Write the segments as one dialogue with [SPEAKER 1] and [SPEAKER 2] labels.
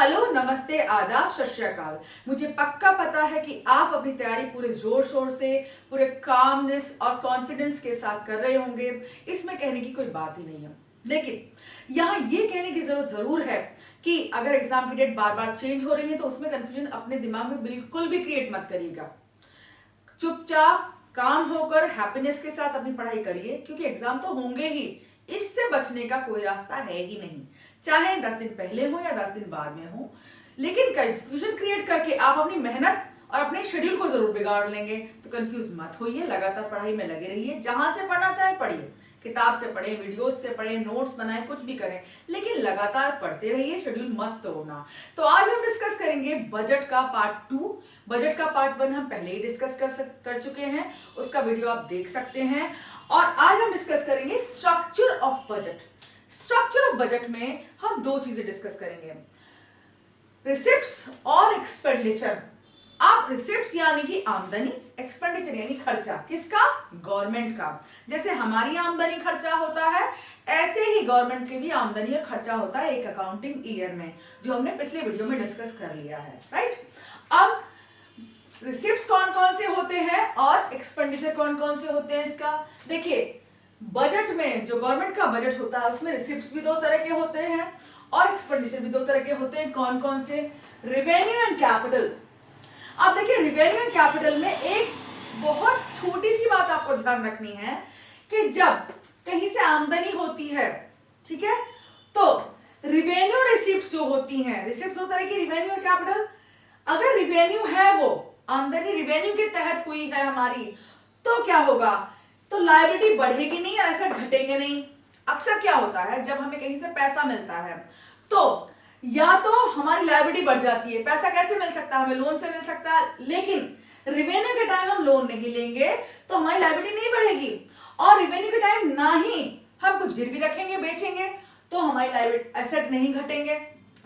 [SPEAKER 1] Hello, नमस्ते, आदाब, सत श्री अकाल। मुझे पक्का पता है कि आप अपनी तैयारी पूरे जोर शोर से, पूरे कामनेस और कॉन्फिडेंस के साथ कर रहे होंगे। इसमें कहने की कोई बात ही नहीं है। लेकिन यहाँ ये कहने की जरूरत जरूर है कि अगर एग्जाम की डेट बार बार चेंज हो रही है तो उसमें कंफ्यूजन अपने दिमाग में बिल्कुल भी क्रिएट मत करिएगा। चुपचाप काम होकर हैप्पीनेस के साथ अपनी पढ़ाई करिए, क्योंकि एग्जाम तो होंगे ही। इससे बचने का कोई रास्ता है ही नहीं, चाहे 10 दिन पहले हो या 10 दिन बाद में हो। लेकिन कंफ्यूजन क्रिएट करके आप अपनी मेहनत और अपने शेड्यूल को जरूर बिगाड़ लेंगे। तो कंफ्यूज मत होइए, लगातार पढ़ाई में लगे रहिए। जहां से पढ़ना चाहे पढ़िए, किताब से पढ़ें, वीडियोस से पढ़ें, नोट्स बनाएं, कुछ भी करें, लेकिन लगातार पढ़ते रहिए, शेड्यूल मत तोड़ना। तो आज हम डिस्कस करेंगे बजट का पार्ट 2। बजट का पार्ट 1 हम पहले ही डिस्कस कर चुके हैं, उसका वीडियो आप देख सकते हैं। और आज हम डिस्कस करेंगे structure of budget. Structure of budget में हम दो चीजें डिस्कस करेंगे, रिसिप्ट्स और एक्सपेंडिचर। आप रिसिप्ट्स यानी कि आमदनी, एक्सपेंडिचर यानी खर्चा। किसका? गवर्नमेंट का। जैसे हमारी आमदनी खर्चा होता है, ऐसे ही गवर्नमेंट के भी आमदनी और खर्चा होता है एक अकाउंटिंग ईयर में, जो हमने पिछले वीडियो में डिस्कस कर लिया है, राइट। अब रिसिप्ट्स कौन कौन से होते हैं और एक्सपेंडिचर कौन कौन से होते हैं इसका देखिए। बजट में जो गवर्नमेंट का बजट होता है उसमें रिसिप्ट्स भी दो तरह के होते हैं और एक्सपेंडिचर भी दो तरह के होते हैं। कौन कौन से? Revenue and capital. अब देखिए, रिवेन्यू एंड कैपिटल में एक बहुत छोटी सी बात आपको ध्यान रखनी है कि जब कहीं से आमदनी होती है, ठीक है, तो रिवेन्यू रिसिप्ट्स जो होती हैं, रिसिप्ट्स दो तरह की, रिवेन्यू और कैपिटल। अगर रिवेन्यू है, वो आमदनी रिवेन्यू के तहत हुई है हमारी, तो क्या होगा? तो लायबिलिटी बढ़ेगी नहीं और ऐसा घटेंगे नहीं। अक्सर क्या होता है, जब हमें कहीं से पैसा मिलता है तो या तो हमारी लायबिलिटी बढ़ जाती है। पैसा कैसे मिल सकता है? हमें लोन से मिल सकता है, लेकिन रिवेन्यू के टाइम हम लोन नहीं लेंगे तो हमारी लायबिलिटी नहीं बढ़ेगी। और रिवेन्यू के टाइम ना ही हम कुछ गिरवी रखेंगे, बेचेंगे, तो हमारी लायबिलिटी, एसेट नहीं घटेंगे।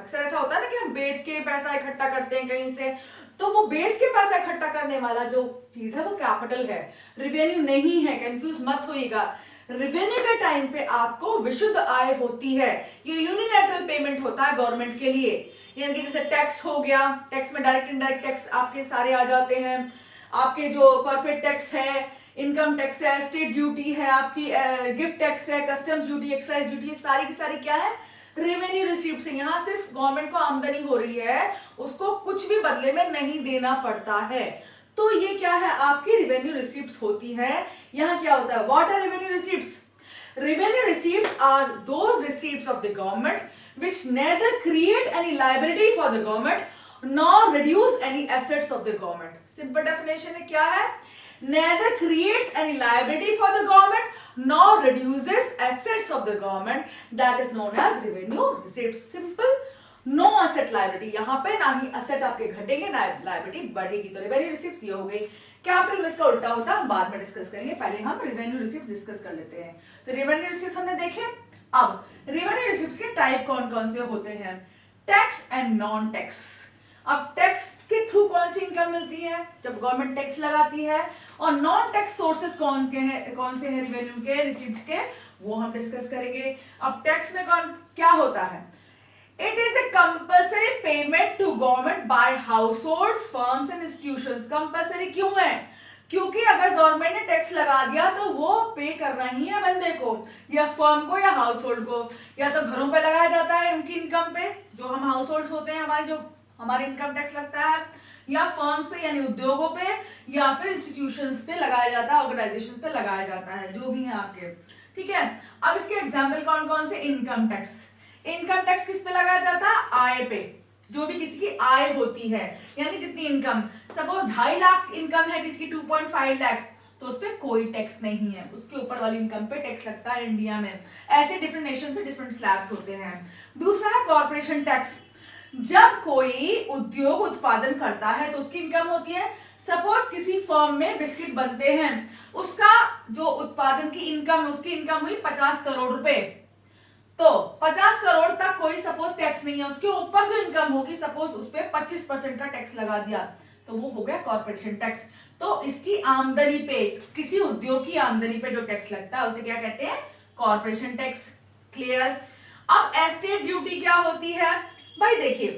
[SPEAKER 1] अक्सर ऐसा होता है ना कि हम बेच के पैसा इकट्ठा करते हैं कहीं से, तो वो बेच के पैसा इकट्ठा करने वाला जो चीज है वो कैपिटल है, रिवेन्यू नहीं है। कंफ्यूज मत होइएगा। रिवेन्यू के टाइम पे आपको विशुद्ध आय होती है, ये यूनिलैटरल पेमेंट होता है गवर्नमेंट के लिए। यानी कि जैसे टैक्स हो गया, टैक्स में डायरेक्ट इनडायरेक्ट टैक्स आपके सारे आ जाते हैं। आपके जो कॉर्पोरेट टैक्स है, इनकम टैक्स है, स्टेट ड्यूटी है, आपकी गिफ्ट टैक्स है, कस्टम्स ड्यूटी, एक्साइज ड्यूटी, सारी की सारी क्या है? रेवेन्यू रिसीप्ट से। यहाँ सिर्फ गवर्नमेंट को आमदनी हो रही है, उसको कुछ भी बदले में नहीं देना पड़ता है। तो ये क्या है? आपकी रेवेन्यू रिसीप्ट्स होती है। यहाँ क्या होता है? What are revenue receipts? Revenue receipts are those receipts of the government which neither create any liability for the government nor reduce any assets of the government. Simple definition है, क्या है? Neither creates any liability for the government nor reduces assets of the government, that is known as revenue receipts. Simple, no asset liability। यहाँ पे ना ही asset आपके घटेंगे ना liability बढ़ेगी। तो revenue receipts ये हो गई। कैपिटल में इसका उल्टा होता है, बाद में डिस्कस करेंगे, पहले हम revenue receipts डिस्कस कर लेते हैं। तो revenue receipts हमने देखे। अब रेवेन्यू रिसिप्ट्स के टाइप कौन कौन से होते हैं? Tax and non tax. अब टैक्स के थ्रू कौन सी इनकम मिलती है? जब गवर्नमेंट टैक्स लगाती है। और नॉन टैक्स सोर्सेस कौन से हैं रेवेन्यू के, रिसिप्ट्स के, वो हम डिस्कस करेंगे। अब टैक्स में कौन क्या होता है? It is a compulsory payment to government by households, firms and institutions. Compulsory क्यों है? क्योंकि अगर गवर्नमेंट ने टैक्स लगा दिया तो वो पे करना ही है बंदे को, या फर्म को, या हाउस होल्ड को। या तो घरों पे लगाया जाता है उनकी इनकम पे, जो हम हाउस होल्ड होते हैं हमारे, जो हमारे इनकम टैक्स लगता है, या फर्म्स पे यानी उद्योगों पे, या फिर इंस्टीट्यूशंस पे लगाया जाता है, ऑर्गेनाइजेशंस पे लगाया जाता है, जो भी है आपके, ठीक है। अब इसके एग्जाम्पल कौन कौन से? Income tax. इनकम टैक्स किस पे लगाया जाता है? आय पे। जो भी किसी की आय होती है, यानी जितनी इनकम, सपोज 2.5 लाख इनकम है किसी की, 2.5 लाख, तो उस पर कोई टैक्स नहीं है, उसके ऊपर वाली इनकम पे टैक्स लगता है इंडिया में। ऐसे डिफरेंट नेशंस में डिफरेंट स्लैब्स होते हैं। दूसरा है कॉर्पोरेशन टैक्स। जब कोई उद्योग उत्पादन करता है तो उसकी इनकम होती है। सपोज किसी फर्म में बिस्किट बनते हैं, उसका जो उत्पादन की इनकम, उसकी इनकम हुई 50 करोड़ रुपए, तो 50 करोड़ तक कोई सपोज टैक्स नहीं है। उसके ऊपर जो इनकम होगी, सपोज उस पर 25% का टैक्स लगा दिया, तो वो हो गया कॉर्पोरेशन टैक्स। तो इसकी आमदनी पे, किसी उद्योग की आमदनी पे जो टैक्स लगता है उसे क्या कहते हैं? Corporation tax. क्लियर? अब एस्टेट ड्यूटी क्या होती है? भाई देखिए,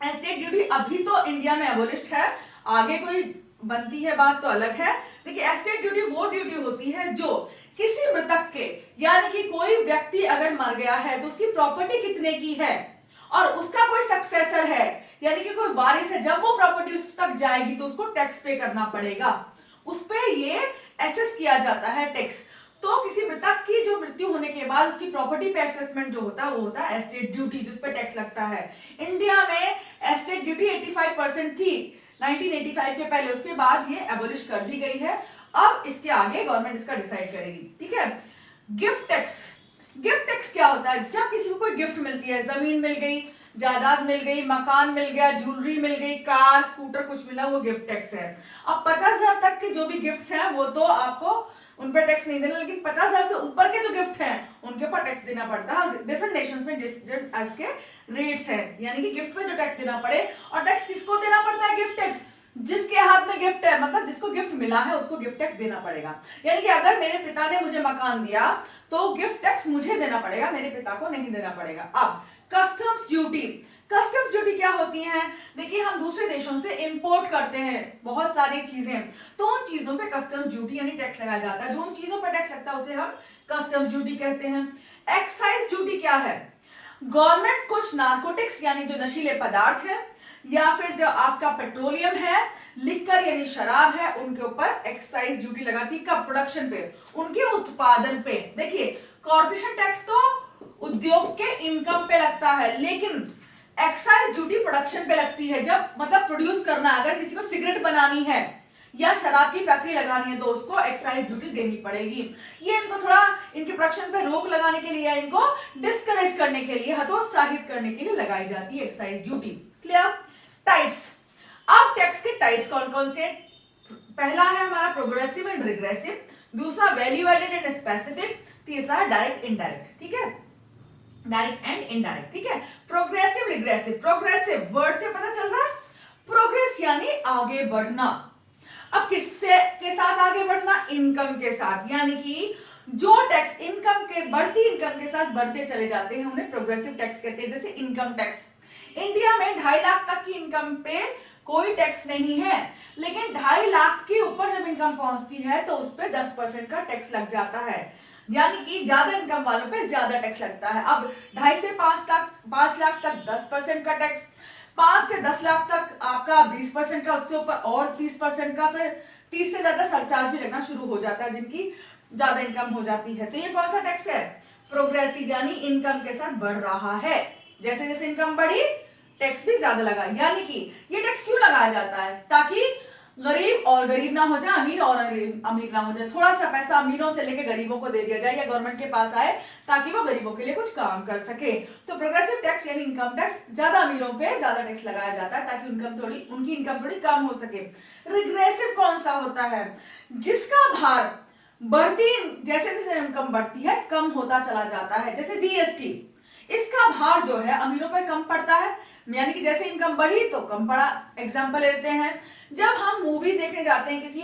[SPEAKER 1] एस्टेट ड्यूटी अभी तो इंडिया में एबोलिश्ड है, आगे कोई बनती है बात तो अलग है। देखिए एस्टेट ड्यूटी वो ड्यूटी होती है जो किसी मृतक के, यानी कि कोई व्यक्ति अगर मर गया है तो उसकी प्रॉपर्टी कितने की है और उसका कोई सक्सेसर है, यानी कि कोई वारिस है, जब वो प्रॉपर्टी उस तक जाएगी तो उसको टैक्स पे करना पड़ेगा, उस पे ये एसेस किया जाता है टैक्स। तो किसी मृतक की जो मृत्यु होने के बाद उसकी प्रॉपर्टी पे असेसमेंट जो होता है वो होता है एस्टेट ड्यूटी, जिस पे टैक्स लगता है। इंडिया में एस्टेट ड्यूटी 85% थी 1985 के पहले, उसके बाद ये एबोलिश कर दी गई है। अब इसके आगे गवर्नमेंट इसका डिसाइड करेगी, ठीक है। गिफ्ट टैक्स, गिफ्ट टैक्स क्या होता है? जब किसी को कोई गिफ्ट मिलती है, जमीन मिल गई, जायदाद मिल गई, मकान मिल गया, ज्वेलरी मिल गई, कार, स्कूटर कुछ मिला, वो गिफ्ट टैक्स है। अब 50,000 तक के जो भी गिफ्ट्स हैं वो तो आपको उन पर टैक्स नहीं देना, लेकिन 50,000 से ऊपर के जो गिफ्ट हैं उनके ऊपर टैक्स देना पड़ता है। और डिफरेंट नेशंस में डिफरेंट इसके रेट्स हैं, यानी कि गिफ्ट पे जो टैक्स देना पड़े। और टैक्स किसको देना पड़ता है? गिफ्ट टैक्स जिसके हाथ में गिफ्ट है, मतलब जिसको गिफ्ट मिला है उसको गिफ्ट टैक्स देना पड़ेगा। यानी कि अगर मेरे पिता ने मुझे मकान दिया तो गिफ्ट टैक्स मुझे देना पड़ेगा, मेरे पिता को नहीं देना पड़ेगा। अब कस्टम्स ड्यूटी, कस्टम्स ड्यूटी क्या होती है? देखिए हम दूसरे देशों से इंपोर्ट करते हैं बहुत सारी चीजें, तो उन चीजों पे कस्टम्स ड्यूटी यानी टैक्स लगाया जाता है। जो उन चीजों पर टैक्स लगता है उसे हम कस्टम्स ड्यूटी कहते हैं। एक्साइज ड्यूटी क्या है? गवर्नमेंट कुछ नार्कोटिक्स यानी जो नशीले पदार्थ है, या फिर जो आपका पेट्रोलियम है, लिकर यानी शराब है, उनके ऊपर एक्साइज ड्यूटी लगाती है। कब? प्रोडक्शन पे, उनके उत्पादन पे। देखिए कॉर्पोरेशन टैक्स तो उद्योग के इनकम पे लगता है, लेकिन एक्साइज ड्यूटी प्रोडक्शन पे लगती है। जब मतलब प्रोड्यूस करना, अगर किसी को सिगरेट बनानी है या शराब की फैक्ट्री लगानी है तो उसको एक्साइज ड्यूटी देनी पड़ेगी। ये इनको थोड़ा इनके प्रोडक्शन पे रोक लगाने के लिए या इनको डिस्करेज करने के लिए, हतोत्साहित करने के लिए लगाई जाती है एक्साइज ड्यूटी। क्लियर? टाइप्स, अब टैक्स के टाइप्स कौन कौन से? पहला है हमारा प्रोग्रेसिव एंड रिग्रेसिव, दूसरा वैल्यू एडेड एंड स्पेसिफिक, तीसरा है डायरेक्ट इनडायरेक्ट, ठीक है, डायरेक्ट एंड इनडायरेक्ट, ठीक है। प्रोग्रेसिव रिग्रेसिव, प्रोग्रेसिव वर्ड से पता चल रहा है, प्रोग्रेस यानी आगे बढ़ना। अब किससे के साथ आगे बढ़ना? इनकम के साथ, यानी कि जो टैक्स इनकम के, बढ़ती इनकम के साथ बढ़ते चले जाते हैं उन्हें प्रोग्रेसिव टैक्स कहते हैं। जैसे इनकम टैक्स, इंडिया में 2.5 लाख तक की इनकम पे कोई टैक्स नहीं है, लेकिन 2.5 लाख के ऊपर जब इनकम पहुंचती है तो उस पर 10% का टैक्स लग जाता है, यानी कि ज्यादा इनकम वालों पे ज्यादा टैक्स लगता है। अब 2.5 से 5 लाख तक 10% का टैक्स, 5 से 10 लाख तक आपका 20% का, उससे ऊपर और 30% का, फिर 30 से ज्यादा सरचार्ज भी लगना शुरू हो जाता है जिनकी ज्यादा इनकम हो जाती है। तो ये कौन सा टैक्स है? प्रोग्रेसिव, यानी इनकम के साथ बढ़ रहा है। जैसे जैसे इनकम बढ़ी टैक्स भी ज्यादा लगा। यानी कि ये टैक्स क्यों लगाया जाता है? ताकि गरीब और गरीब ना हो जाए, अमीर और अमीर ना हो जाए। थोड़ा सा पैसा अमीरों से लेके गरीबों को दे दिया जाए या गवर्नमेंट के पास आए ताकि वो गरीबों के लिए कुछ काम कर सके। तो प्रोग्रेसिव टैक्स यानी इनकम टैक्स, ज्यादा अमीरों पे ज्यादा टैक्स लगाया जाता है ताकि उनकी इनकम थोड़ी कम हो सके। रिग्रेसिव कौन सा होता है? जिसका भार बढ़ती, जैसे जैसे इनकम बढ़ती है कम होता चला जाता है। जैसे जीएसटी, इसका भार जो है अमीरों पर कम पड़ता है, यानी कि जैसे इनकम बढ़ी तो कम पड़ा। एग्जांपल लेते हैं, जब हम मूवी देखने जाते हैं किसी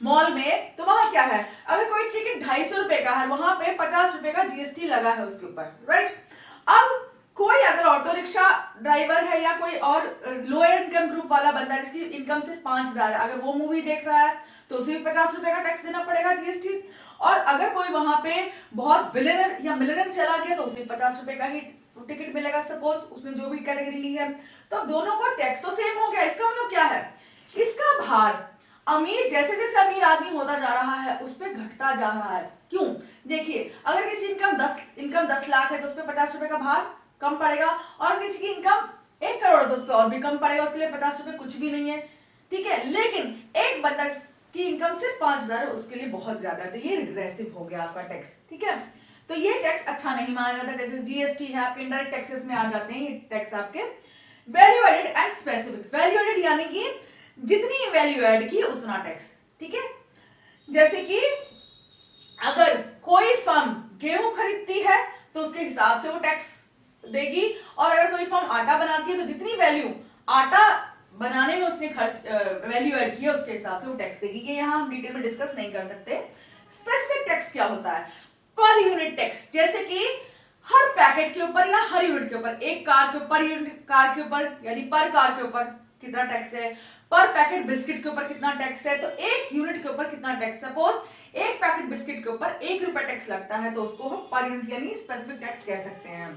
[SPEAKER 1] मॉल में, तो वहां क्या है, अगर कोई टिकट 250 रुपए का है, वहां पे 50 रुपए का जीएसटी लगा है उसके ऊपर, राइट। अब कोई अगर ऑटो रिक्शा ड्राइवर है या कोई और लोअर इनकम ग्रुप वाला बंदा है जिसकी इनकम सिर्फ 5,000 है, अगर वो मूवी देख रहा है तो उसे 50 रुपए का टैक्स देना पड़ेगा जीएसटी। और अगर कोई वहां पे बहुत बिलियनर या मिलियनर चला गया तो उसे 50 रुपए का ही टिकट मिलेगा, सपोज उसने जो भी कैटेगरी ली है। तो दोनों का टैक्स तो सेम हो गया। इसका मतलब क्या है? इसका भार अमीर, जैसे जैसे अमीर आदमी होता जा रहा है उस पर घटता जा रहा है। क्यों? देखिए अगर किसी इनकम 10 लाख है तो उस पर 50 रुपए का भार कम पड़ेगा, और किसी की इनकम 1 करोड़ तो उस पर और भी कम पड़ेगा, उसके लिए 50 रुपए कुछ भी नहीं है, ठीक है। लेकिन एक बंदा की इनकम सिर्फ 5,000 है, उसके लिए बहुत ज्यादा है, तो ये रिग्रेसिव हो गया आपका टैक्स, ठीक है। तो ये टैक्स अच्छा नहीं माना जाता। जैसे जीएसटी है आपके इनडायरेक्ट टैक्सेस में आ जाते हैं ये टैक्स आपके। Value added and specific, value added यानी कि जितनी वैल्यू ऐड की उतना टैक्स, ठीक है। जैसे कि अगर कोई फर्म गेहूं खरीदती है तो उसके हिसाब से वो टैक्स देगी, और अगर कोई फर्म आटा बनाती है तो जितनी वैल्यू आटा बनाने में उसने खर्च वैल्यू ऐड किया उसके हिसाब से वो टैक्स देगी। ये यहाँ हम डिटेल में डिस्कस नहीं कर सकते। स्पेसिफिक टैक्स क्या होता है? पर यूनिट टैक्स, जैसे कि हर पैकेट के ऊपर या हर यूनिट के ऊपर, एक कार के ऊपर, कार के ऊपर यानी पर कार के ऊपर कितना टैक्स है, पर पैकेट बिस्किट के ऊपर कितना टैक्स है, तो एक यूनिट के ऊपर कितना टैक्स। सपोज एक पैकेट बिस्किट के ऊपर 1 रुपया टैक्स लगता है तो उसको हम पर यूनिट यानी स्पेसिफिक टैक्स कह सकते हैं।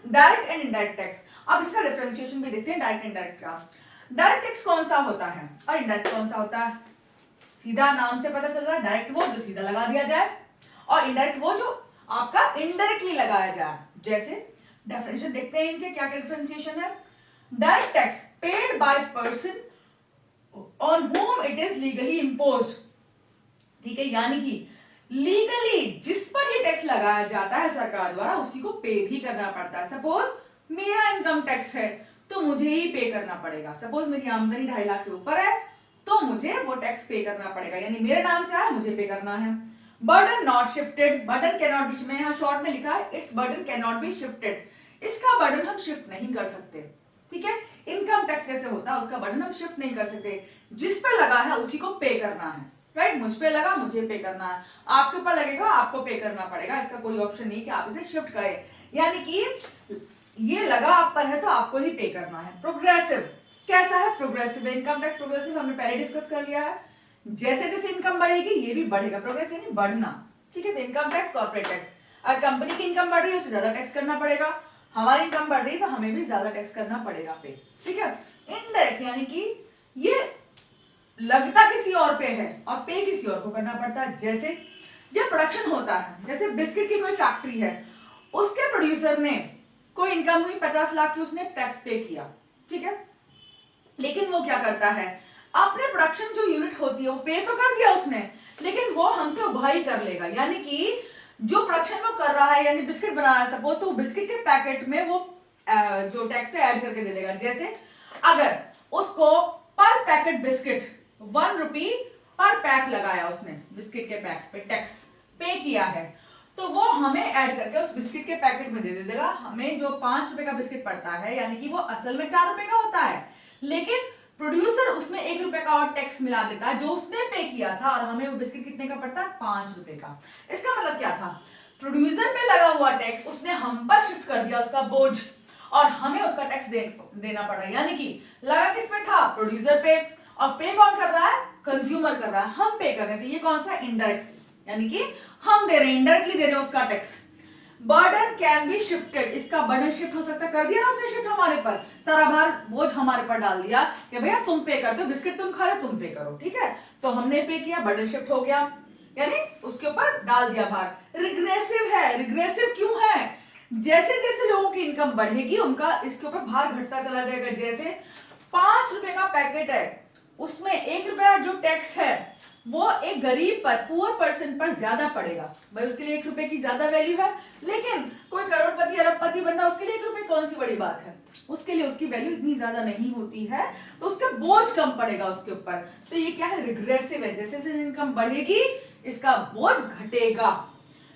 [SPEAKER 1] डायरेक्ट एंड इनडायरेक्ट टैक्स, अब इसका डिफरेंशिएशन भी देखते हैं डायरेक्ट इनडायरेक्ट का। डायरेक्ट टैक्स कौन सा होता है और इनडायरेक्ट कौन सा होता है? सीधा नाम से पता चल रहा है, डायरेक्ट वो जो सीधा लगा दिया जाए और इनडायरेक्ट वो जो आपका इनडायरेक्टली लगाया जाए। जैसे डेफिनेशन देखते हैं इनके, क्या क्या डिफरेंशिएशन है। Direct tax paid by person on whom it is legally imposed, ठीक है, यानी कि लीगली जिस पर ये टैक्स लगाया जाता है सरकार द्वारा उसी को पे भी करना पड़ता है। सपोज मेरा इनकम टैक्स है तो मुझे ही पे करना पड़ेगा। सपोज मेरी आमदनी 2.5 लाख के ऊपर है तो मुझे वो टैक्स पे करना पड़ेगा, यानी मेरे नाम से आया मुझे पे करना है। Burden not shifted, burden can not be, मैं यहाँ शॉर्ट में लिखा है it's burden can not be shifted, इसका बर्डन हम शिफ्ट नहीं कर सकते, ठीक है। इनकम टैक्स जैसे होता है उसका बर्डन हम शिफ्ट नहीं कर सकते, जिस पे लगा है उसी को पे करना है, राइट। मुझ पे लगा मुझे पे करना है, आपके ऊपर लगेगा आपको पे करना पड़ेगा, इसका कोई ऑप्शन नहीं कि आप इसे शिफ्ट करें, यानी कि ये लगा आप पर है तो आपको ही पे करना है। प्रोग्रेसिव कैसा है? प्रोग्रेसिव इनकम टैक्स प्रोग्रेसिव हमने पहले डिस्कस कर लिया है, जैसे जैसे इनकम बढ़ेगी ये भी बढ़ेगा, प्रोग्रेस यानी बढ़ना, ठीक है। इनकम टैक्स कॉर्पोरेट टैक्स, अगर कंपनी की इनकम बढ़ रही है उससे ज्यादा टैक्स करना पड़ेगा, हमारी इनकम बढ़ रही है तो हमें भी ज्यादा टैक्स करना पड़ेगा पे, ठीक है। इनडायरेक्ट यानी कि ये लगता किसी और पे है और पे किसी और को करना पड़ता है। जैसे जब प्रोडक्शन होता है, जैसे बिस्किट की कोई फैक्ट्री है, उसके प्रोड्यूसर ने कोई इनकम हुई 50 लाख की, उसने टैक्स पे किया, ठीक है, लेकिन वो क्या करता है अपने प्रोडक्शन जो यूनिट होती है वो पे तो कर दिया उसने, लेकिन वो हमसे उभाई कर लेगा, यानी कि जो प्रोडक्शन वो कर रहा है यानी बिस्किट बना रहा है सपोज, तो वो बिस्किट के पैकेट में वो जो टैक्स है ऐड करके दे देगा। जैसे अगर उसको पर पैकेट बिस्किट 1 रुपी पर पैक लगाया उसने, बिस्किट के पैक पे टैक्स पे किया है, तो वो हमें ऐड करके उस बिस्किट के पैकेट में दे देगा। हमें जो 5 रुपए का बिस्किट पड़ता है यानी कि वो असल में 4 रुपए का होता है, लेकिन प्रोड्यूसर उसमें 1 रुपए का और टैक्स मिला देता है जो उसने पे किया था, और हमें वो बिस्किट कितने का पड़ता है? 5 रुपए का। इसका मतलब क्या था? प्रोड्यूसर पे लगा हुआ टैक्स उसने हम पर शिफ्ट कर दिया उसका बोझ, और हमें उसका टैक्स देना पड़ रहा है, यानी कि लगा किस पे था? प्रोड्यूसर पे, और पे कौन कर रहा है? कंज्यूमर कर रहा है, हम पे कर रहे थे। ये कौन सा? इनडायरेक्ट, यानी कि हम दे रहे हैं, इनडायरेक्टली दे रहे हैं उसका tax. Burden can be shifted, इसका बर्डन शिफ्ट हो सकता है, कर दिया ना उसने शिफ्ट हमारे पर, सारा भार बोझ हमारे पर डाल दिया कि भैया तुम पे करते हो, बिस्किट तुम खा रहे हो तुम पे करो, ठीक है, तो हमने पे किया, बर्डन शिफ्ट हो गया, यानी उसके ऊपर डाल दिया भार। रिग्रेसिव है, रिग्रेसिव क्यों है? जैसे जैसे लोगों की इनकम बढ़ेगी उनका इसके ऊपर भार घटता चला जाएगा। जैसे 5 रुपए का पैकेट है, उसमें 1 रुपया जो टैक्स है वो एक गरीब पर, पुअर पर्सन पर ज्यादा पड़ेगा, भाई उसके लिए 1 रुपए की ज्यादा वैल्यू है, लेकिन कोई करोड़पति अरबपति बंदा उसके लिए 1 रुपए कौन सी बड़ी बात है, उसके लिए उसकी वैल्यू इतनी ज्यादा नहीं होती है, तो उसका बोझ कम पड़ेगा उसके ऊपर। तो ये क्या है? रिग्रेसिव है, जैसे जैसे इनकम बढ़ेगी इसका बोझ घटेगा।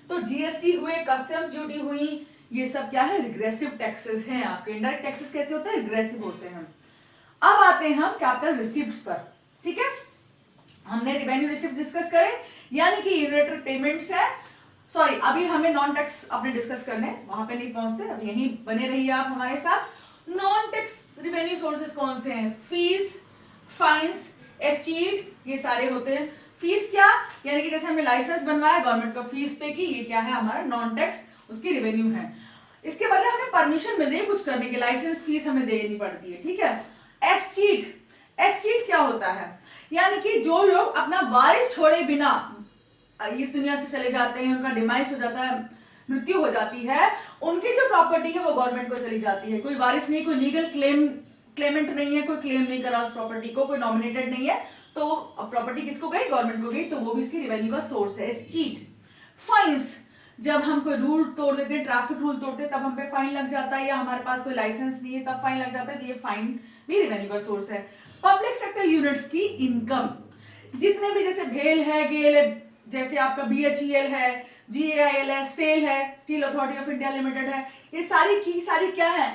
[SPEAKER 1] तो जीएसटी हुए, कस्टम्स ड्यूटी हुई, ये सब क्या है? रिग्रेसिव टैक्सेस हैं आपके। इनडायरेक्ट टैक्सेस कैसे होते हैं? रिग्रेसिव होते हैं। अब आते हैं हम कैपिटल रिसीप्ट्स पर, ठीक है। हमने रेवेन्यू रिसीप्ट्स डिस्कस करे, यानी कि यूनिटरी पेमेंट्स है, सॉरी अभी हमें नॉन टैक्स अपने डिस्कस करने, वहां पे नहीं पहुंचते, अब यहीं बने रहिए आप हमारे साथ। नॉन टैक्स रेवेन्यू सोर्सेस कौन से हैं? फीस, फाइन्स, एस्टीट, ये सारे होते हैं। फीस क्या? यानी कि जैसे हमने लाइसेंस बनवाया, गवर्नमेंट को फीस पे की, ये क्या है? हमारा नॉन टैक्स उसकी रेवेन्यू है। इसके बदले हमें परमिशन मिल रही है कुछ करने की, लाइसेंस फीस हमें देनी पड़ती है, ठीक है। एक्सचीट, एक्सचीट क्या होता है? यानी कि जो लोग अपना वारिस छोड़े बिना इस दुनिया से चले जाते हैं, उनका डिमाइस हो जाता है, मृत्यु हो जाती है, उनकी जो प्रॉपर्टी है वो गवर्नमेंट को चली जाती है। कोई वारिस नहीं, कोई लीगल क्लेमेंट नहीं है, कोई क्लेम नहीं करा उस प्रॉपर्टी को, कोई नॉमिनेटेड नहीं है, तो प्रॉपर्टी किसको गई? गवर्नमेंट को गई, तो वो भी इसकी रेवेन्यू का सोर्स है। चीट। फाइन्स, जब हम कोई रूल तोड़ देते हैं, ट्रैफिक रूल तोड़ते हैं, तब हम पे फाइन लग जाता है, या हमारे पास कोई लाइसेंस नहीं है तब फाइन लग जाता है, तो ये फाइन भी रेवेन्यू का सोर्स है। पब्लिक सेक्टर यूनिट्स की इनकम, जितने भी जैसे भेल है, गेल है, जैसे आपका बीएचईएल है, जीएआईएल है, सेल है, steel authority of India limited है, ये सारी की सारी क्या है?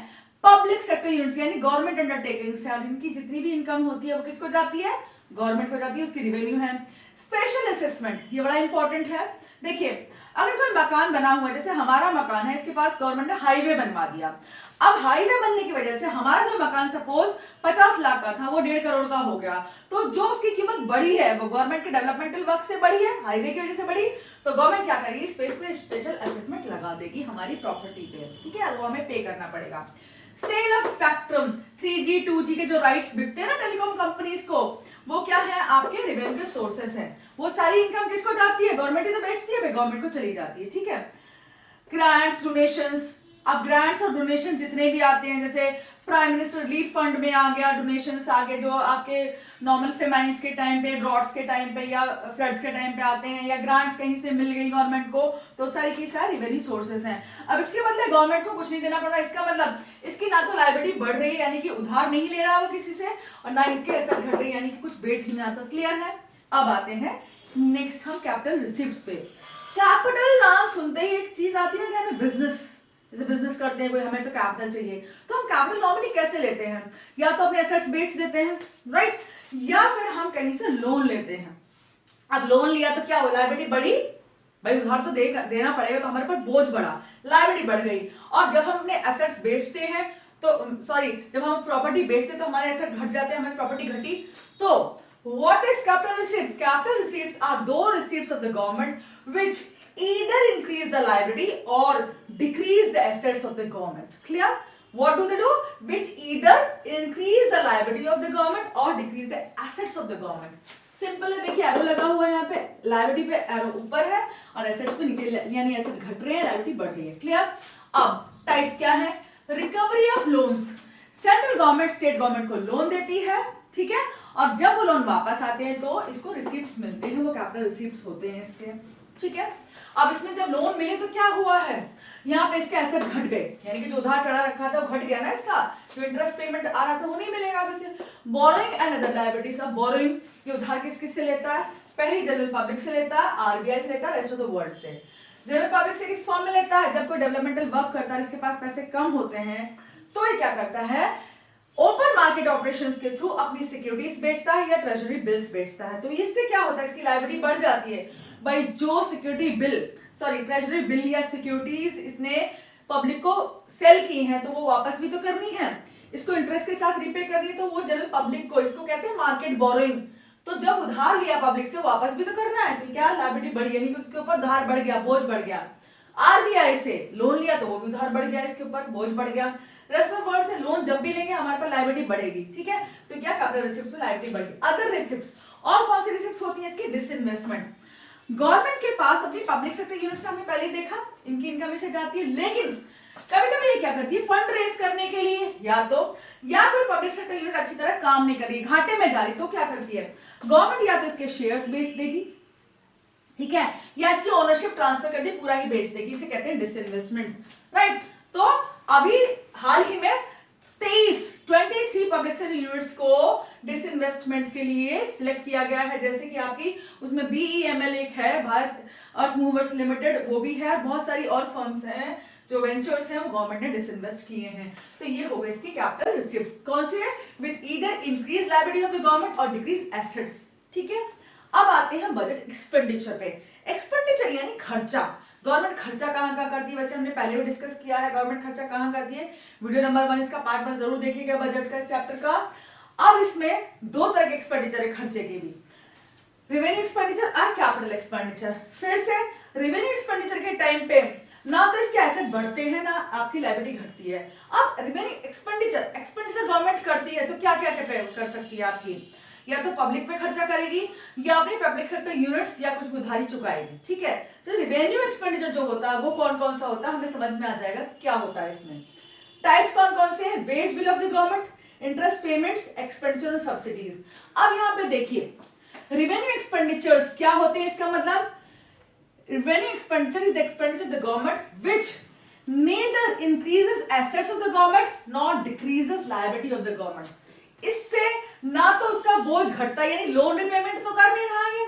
[SPEAKER 1] पब्लिक सेक्टर यूनिट्स, यानी गवर्नमेंट अंडरटेकिंग्स है, और इनकी जितनी भी इनकम होती है वो किसको जाती है? गवर्नमेंट को जाती है, उसकी रेवेन्यू है। स्पेशल असेसमेंट, ये बड़ा इंपॉर्टेंट है। देखिए अगर कोई मकान बना हुआ है, जैसे हमारा मकान है, इसके पास गवर्नमेंट ने हाईवे बनवा दिया। अब हाईवे बनने की वजह से हमारा जो मकान सपोज 50 लाख का था वो 1.5 करोड़ का हो गया, तो जो उसकी कीमत बढ़ी है वो गवर्नमेंट के डेवलपमेंटल वर्क से बढ़ी है, हाईवे की वजह से बढ़ी, तो गवर्नमेंट क्या करेगी, इस पे स्पेशल असेसमेंट लगा देगी हमारी प्रॉपर्टी पे, ठीक है, वो हमें पे करना पड़ेगा। Cell of spectrum 3G 2G के जो राइट्स बिकते हैं ना टेलीकॉम कंपनीज को, वो क्या है, आपके रेवेन्यू के सोर्सेस हैं। वो सारी इनकम किसको जाती है, गवर्नमेंट ही तो बेचती है, गवर्नमेंट को चली जाती है, ठीक है। ग्रांट्स, डोनेशंस, अब ग्रांट्स और डोनेशन जितने भी आते हैं, जैसे प्राइम मिनिस्टर रिलीफ फंड में आ गया, डोनेशंस आ गए जो आपके नॉर्मल फेमाइंस के टाइम पे, ड्रॉट्स के टाइम पे या फ्लड्स के टाइम पे आते हैं, या ग्रांट्स कहीं से मिल गई गवर्नमेंट को, तो सारी की सारी रेवेन्यू सोर्सेस हैं। अब इसके बदले गवर्नमेंट को कुछ नहीं देना पड़ रहा, इसका मतलब इसकी ना तो लायबिलिटी बढ़ रही है, यानी कि उधार नहीं ले रहा वो किसी से, और ना इसके एसेट घट रही है, यानी कि कुछ बेच नहीं आता। क्लियर है। अब आते हैं नेक्स्ट हम कैपिटल रिसीव्स पे। कैपिटल नाम सुनते ही एक चीज आती है ध्यान में, बिजनेस। जैसे बिजनेस करते हैं कोई, हमें तो कैपिटल चाहिए, तो हम कैपिटल नॉर्मली कैसे लेते हैं, या तो अपने एसेट्स बेच देते हैं, राइट, या फिर हम कहीं से लोन लेते हैं। अब लोन लिया तो क्या हुआ, लायबिलिटी बढ़ी, भाई उधार तो देना पड़ेगा, तो हमारे पर बोझ बढ़ा, लायबिलिटी बढ़ गई। और जब हम अपने एसेट्स बेचते हैं तो जब हम प्रॉपर्टी बेचते हैं तो हमारे एसेट घट जाते हैं, हमारी प्रॉपर्टी घटी। तो what is capital receipts? Capital receipts are those receipts of the government which either increase the liability or decrease the assets of the government. Clear? What do they do? Which either increase the liability of the government or decrease the assets of the government. Simple है, देखिए arrow लगा हुआ है यहाँ पे, liability पे arrow ऊपर है और एसेट्स पे नीचे, यानी एसेट घट रहे हैं, लायबिलिटी बढ़ रही है। क्लियर। अब टाइप्स क्या है, recovery of loans, central government state government को लोन देती है, ठीक है, और जब वो लोन वापस आते हैं तो इसको रिसीप्ट्स मिलते हैं, वो कैपिटल रिसीप्ट्स होते हैं इसके, ठीक है। अब इसमें जब लोन मिले तो क्या हुआ है, यहाँ पे इसके एसेट घट गए, यानी कि जो उधार चढ़ा रखा था वो घट गया ना, इसका जो इंटरेस्ट पेमेंट आ रहा था वो नहीं मिलेगा अब इसे। Borrowing and other liabilities of borrowing, ये उधार किस किस से लेता है, पहली जनरल पब्लिक से लेता है, आरबीआई से लेता है, रेस्ट ऑफ द वर्ल्ड से। जनरल पब्लिक से किस फॉर्म में लेता है, जब कोई डेवलपमेंटल वर्क करता है, इसके पास पैसे कम होते हैं, तो ये क्या करता है, ओपन मार्केट ऑपरेशंस के थ्रू अपनी सिक्योरिटीज बेचता है या ट्रेजरी बिल्स बेचता है। तो इससे क्या होता है, इसकी लायबिलिटी बढ़ जाती है। भाई जो सिक्योरिटी बिल, ट्रेजरी बिल या सिक्योरिटीज इसने पब्लिक को सेल की हैं, तो वो वापस भी तो करनी है, इसको इंटरेस्ट के साथ रीपे करनी है, तो वो जनरल पब्लिक को, इसको कहते हैं मार्केट बोरोइंग। तो जब उधार लिया पब्लिक से वापस भी तो करना है, तो क्या लायबिलिटी बढ़ी, यानी कि उसके ऊपर उधार बढ़ गया, बोझ बढ़ गया। आरबीआई से लोन लिया तो वो भी उधार बढ़ गया, इसके ऊपर बोझ बढ़ गया। रेस्ट ऑफ वर्ल्ड से लोन जब भी लेंगे हमारे पास लायबिलिटी बढ़ेगी, ठीक है, तो क्या कैपिटल रिसिप्ट्स में लायबिलिटी बढ़ेगी। अदर रिसिप्ट्स, और कौन सी रिसिप्ट्स होती है इसकी, डिसइन्वेस्टमेंट। गवर्नमेंट के पास अपनी पब्लिक सेक्टर यूनिट्स हमने पहले देखा, इनकी इनकम से जाती है, लेकिन कभी कभी ये क्या करती है, फंड रेज करने के लिए, या कोई पब्लिक सेक्टर यूनिट अच्छी तरह काम नहीं कर रही, घाटे में जा रही, तो क्या करती है गवर्नमेंट, या तो इसके शेयर्स बेच देगी, ठीक है, या इसकी ओनरशिप ट्रांसफर कर दी, पूरा ही बेच देगी, इसे कहते हैं डिसइन्वेस्टमेंट, राइट। तो अभी हाल ही में 23 पब्लिक सेक्टर यूनिट्स को डिसइन्वेस्टमेंट के लिए सिलेक्ट किया गया है, जैसे कि आपकी उसमें BEML एक है, भारत अर्थ मूवर्स लिमिटेड, वो भी है, बहुत सारी और फर्म्स हैं जो वेंचर्स हैं, वो गवर्नमेंट ने डिसइन्वेस्ट किए हैं। तो ये हो गए इसकी कैपिटल रिसिप्ट्स, कौन से है, with either increase liability of the government और डिक्रीज एसेट्स, ठीक है। अब आते हैं बजट एक्सपेंडिचर पे। एक्सपेंडिचर यानी खर्चा, गवर्नमेंट खर्चा कहाँ करती है, वैसे हमने पहले भी डिस्कस किया है गवर्नमेंट खर्चा कहाँ करती है, वीडियो नंबर 1 इसका पार्ट 1 जरूर देखिएगा बजट का, इस चैप्टर का। अब इसमें दो तरह के एक्सपेंडिचर है खर्चे के भी, रेवेन्यू एक्सपेंडिचर और कैपिटल एक्सपेंडिचर। फिर से रेवेन्यू एक्सपेंडिचर के टाइम पे ना तो इसके एसेट बढ़ते हैं, ना आपकी लायबिलिटी घटती है। अब रेवेन्यू एक्सपेंडिचर गवर्नमेंट करती है तो क्या क्या कर सकती है आपकी, या तो पब्लिक पे खर्चा करेगी, या अपनी पब्लिक सेक्टर यूनिट्स या कुछ उधारी चुकाएगी, ठीक है। तो रेवेन्यू एक्सपेंडिचर जो होता है वो कौन कौन सा होता है, हमें समझ में आ जाएगा क्या होता है इसमें। टाइप्स कौन कौन से हैं, wage bill of the government, interest payments, expenditure और सब्सिडीज। अब यहाँ पे देखिए रेवेन्यू एक्सपेंडिचर्स क्या होते हैं, इसका मतलब revenue expenditure is the expenditure of the government which neither increases assets of the government nor decreases liability of the government. इससे ना तो उसका बोझ घटता, यानी लोन रिपेमेंट तो कर नहीं रहा है,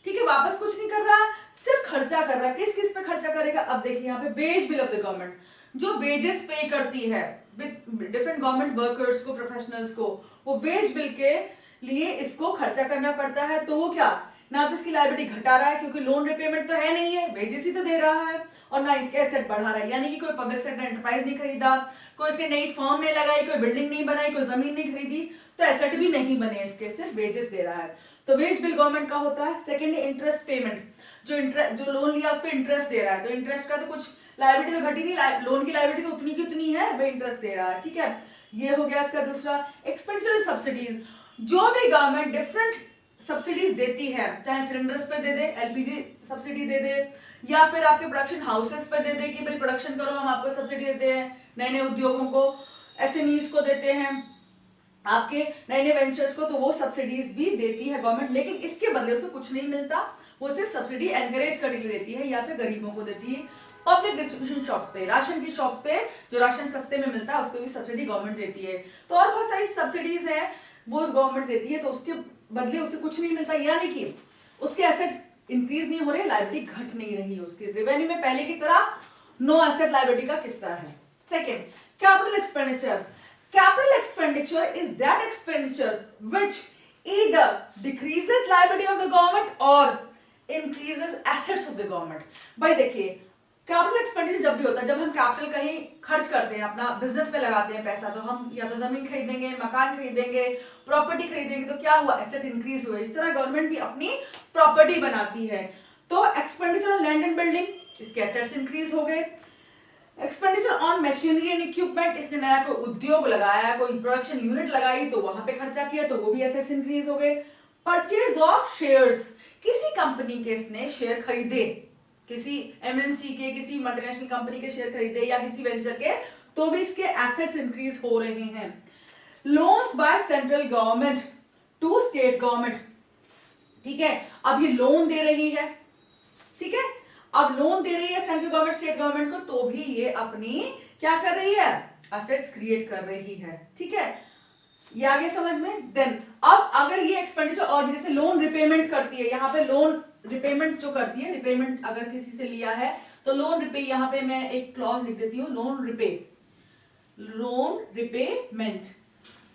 [SPEAKER 1] ठीक है, वापस कुछ नहीं कर रहा, सिर्फ खर्चा कर रहा है। किस किस पे खर्चा करेगा, अब देखिए यहाँ पे wage bill of the government, जो वेजेस पे करती है डिफरेंट गवर्नमेंट वर्कर्स को, प्रोफेशनल्स को, वो वेज बिल के लिए इसको खर्चा करना पड़ता है, तो वो क्या ना तो इसकी लायबिलिटी घटा रहा है क्योंकि लोन रिपेमेंट तो है नहीं है, वेजेस ही तो दे रहा है, और ना इसके एसेट बढ़ा रहा है, यानी कि कोई पब्लिक सेक्टर एंटरप्राइज नहीं खरीदा, कोई इसने नई फर्म नहीं लगाई, कोई बिल्डिंग नहीं बनाई, कोई जमीन नहीं खरीदी, तो एसेट भी नहीं बने इसके, सिर्फ वेजेस दे रहा है। तो वेज बिल गवर्नमेंट का होता है। सेकेंड है इंटरेस्ट पेमेंट, जो लोन लिया उस पर इंटरेस्ट दे रहा है, तो इंटरेस्ट का तो कुछ लायबिलिटी तो घटी नहीं, लोन की लायबिलिटी तो उतनी की उतनी है, वह इंटरेस्ट दे रहा है, ठीक है। ये हो गया इसका दूसरा। एक्सपेंडिचर सब्सिडीज, जो भी गवर्नमेंट डिफरेंट सब्सिडीज देती है, चाहे सिलेंडर्स पे दे दे, एलपीजी सब्सिडी दे दे, या फिर आपके प्रोडक्शन हाउसेस पे दे दे कि भाई प्रोडक्शन करो, हम आपको सब्सिडी देते हैं, नए नए उद्योगों को, एसएमईज को देते हैं, आपके नए नए वेंचर्स को, तो वो सब्सिडीज भी देती है गवर्नमेंट, लेकिन इसके बदले उसे कुछ नहीं मिलता, वो सिर्फ सब्सिडी एनकरेज करने के लिए देती है या फिर गरीबों को देती है। पब्लिक डिस्ट्रीब्यूशन शॉप पे, राशन की शॉप पे जो राशन सस्ते में मिलता है उस पर भी सब्सिडी गवर्नमेंट देती है। तो और बहुत सारी सब्सिडीज हैं वो गवर्नमेंट देती है, तो उसके बदले उसे कुछ नहीं मिलता, यानी कि उसके एसेट इंक्रीज नहीं हो रहे, लायबिलिटी घट नहीं रही है, उसके रेवेन्यू में पहले की तरह नो एसेट लायबिलिटी का किस्सा है। Second, capital expenditure. Capital expenditure is that expenditure which either decreases liability of the government or increases assets of the government। भाई देखिए, कैपिटल एक्सपेंडिचर जब भी होता है, जब हम कैपिटल कहीं खर्च करते हैं, अपना बिजनेस में लगाते हैं पैसा, तो हम या तो जमीन खरीदेंगे, मकान खरीदेंगे, प्रॉपर्टी खरीदेंगे, तो क्या हुआ, एसेट इंक्रीज हुए। इस तरह गवर्नमेंट भी अपनी प्रॉपर्टी बनाती है, तो expenditure on land and building, इसके एसेट्स इंक्रीज हो गए। Expenditure on machinery and equipment, इसने नया कोई उद्योग लगाया, कोई प्रोडक्शन यूनिट लगाई, तो वहां पे खर्चा किया, तो वो भी एसेट्स इंक्रीज हो गए। परचेज ऑफ शेयर्स, किसी कंपनी के इसने शेयर खरीदे, किसी एमएनसी के, किसी मल्टीनेशनल कंपनी के शेयर खरीदे या किसी वेंचर के, तो भी इसके एसेट्स इंक्रीज हो रहे हैं। Loans by central government to state government, ठीक है, अब ये लोन दे रही है, ठीक है, अब लोन दे रही है सेंट्रल गवर्नमेंट स्टेट गवर्नमेंट को, तो भी ये अपनी क्या कर रही है, एसेट्स क्रिएट कर रही है, ठीक है, ये आगे समझ में। देन अब अगर ये एक्सपेंडिचर और भी, जैसे लोन रिपेमेंट करती है, यहाँ पे लोन रिपेमेंट जो करती है, रिपेमेंट अगर किसी से लिया है तो लोन रिपे, यहाँ पे मैं एक क्लॉज लिख देती हूँ, लोन रिपेमेंट,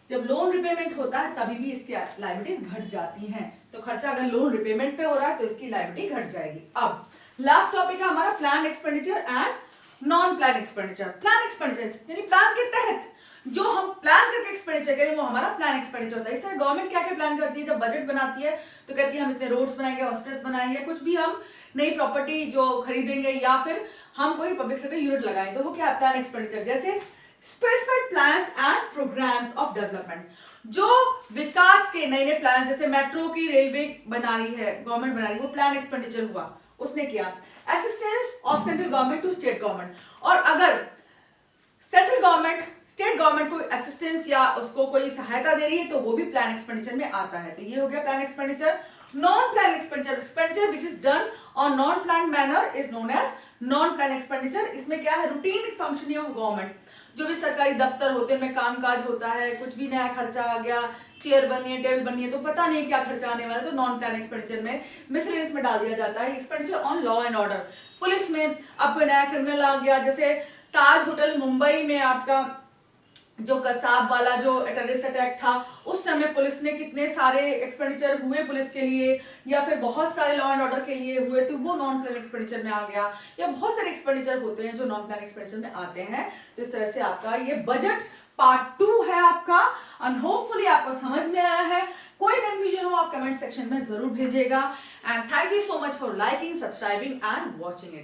[SPEAKER 1] जब लोन रिपेमेंट होता है तभी भी इसकी लायबिलिटीज घट जाती हैं, तो खर्चा अगर लोन रिपेमेंट पे हो रहा है तो इसकी लायबिलिटी घट जाएगी। अब लास्ट टॉपिक है हमारा plan expenditure and non plan expenditure. Plan expenditure यानी प्लान के तहत जो हम प्लान करके एक्सपेंडिचर करें वो हमारा प्लान एक्सपेंडिचर होता है। इस तरह गवर्नमेंट क्या क्या प्लान करती है, जब बजट बनाती है तो कहती है हम इतने रोड्स बनाएंगे, हॉस्पिटल्स बनाएंगे, कुछ भी हम नई प्रॉपर्टी जो खरीदेंगे या फिर हम कोई पब्लिक सेक्टर यूनिट लगाएं, तो वो क्या है, प्लान एक्सपेंडिचर। जैसे specified plans and programmes of development, जो विकास के नए नए प्लान, जैसे मेट्रो की रेलवे बना रही है गवर्नमेंट, बना रही है, वो प्लान एक्सपेंडिचर हुआ, उसने किया। Assistance of central government to state government, और अगर सेंट्रल गवर्नमेंट स्टेट गवर्नमेंट को असिस्टेंस या उसको कोई सहायता दे रही है तो वो भी प्लान एक्सपेंडिचर में आता है, तो ये हो गया plan expenditure. Non plan expenditure, expenditure which is done on non plan manner is known as non plan expenditure. इसमें क्या है, रूटीन फंक्शनिंग ऑफ गवर्नमेंट, जो भी सरकारी दफ्तर होते हैं में कामकाज होता है, कुछ भी नया खर्चा आ गया, चेयर बनी है, टेबल बनी है, तो पता नहीं क्या खर्चा आने वाला है, तो नॉन प्लान एक्सपेंडिचर में मिसलेनियस में डाल दिया जाता है। Expenditure on law and order, police में अब कोई नया क्रिमिनल आ गया, जैसे ताज होटल मुंबई में आपका जो कसाब वाला जो टेररिस्ट अटैक था, उस समय पुलिस ने कितने सारे एक्सपेंडिचर हुए पुलिस के लिए, या फिर बहुत सारे लॉ एंड ऑर्डर के लिए हुए, तो वो नॉन प्लान एक्सपेंडिचर में आ गया। या बहुत सारे एक्सपेंडिचर होते हैं जो नॉन प्लान एक्सपेंडिचर में आते हैं। तो इस तरह से आपका ये बजट पार्ट 2 है आपका, एंड होपफुली आपको समझ में आया है। कोई कंफ्यूजन हो आप कमेंट सेक्शन में जरूर भेजिएगा, and thank you so much for liking, subscribing and watching it.